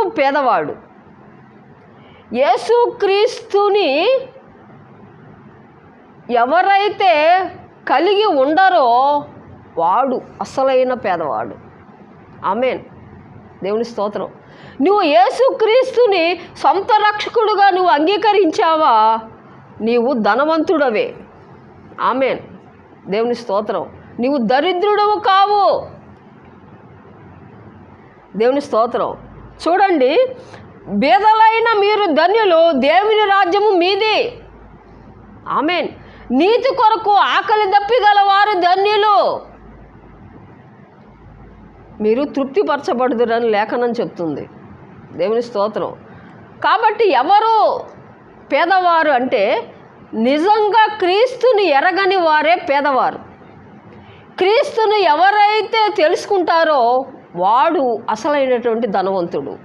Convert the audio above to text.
పేదవాడు. యేసుక్రీస్తుని ఎవరైతే కలిగి ఉండరో వాడు అసలైన పేదవాడు. ఆమేన్. దేవుని స్తోత్రం. నువ్వు యేసుక్రీస్తుని సొంత రక్షకుడుగా నువ్వు అంగీకరించావా, నీవు ధనవంతుడవే. ఆమేన్. దేవుని స్తోత్రం. నీవు దరిద్రుడవు కావు. దేవుని స్తోత్రం. చూడండి, బీదలైన మీరు ధన్యులు, దేవుని రాజ్యము మీది. ఆమేన్. నీతి కొరకు ఆకలి దప్పిగల వారు ధన్యులు, మీరు తృప్తిపరచబడుదురని లేఖనం చెప్తుంది. దేవుని స్తోత్రం. కాబట్టి ఎవరు పేదవారు అంటే నిజంగా క్రీస్తుని ఎరగని వారే పేదవారు. క్రీస్తుని ఎవరైతే తెలుసుకుంటారో వాడు అసలైనటువంటి ధనవంతుడు.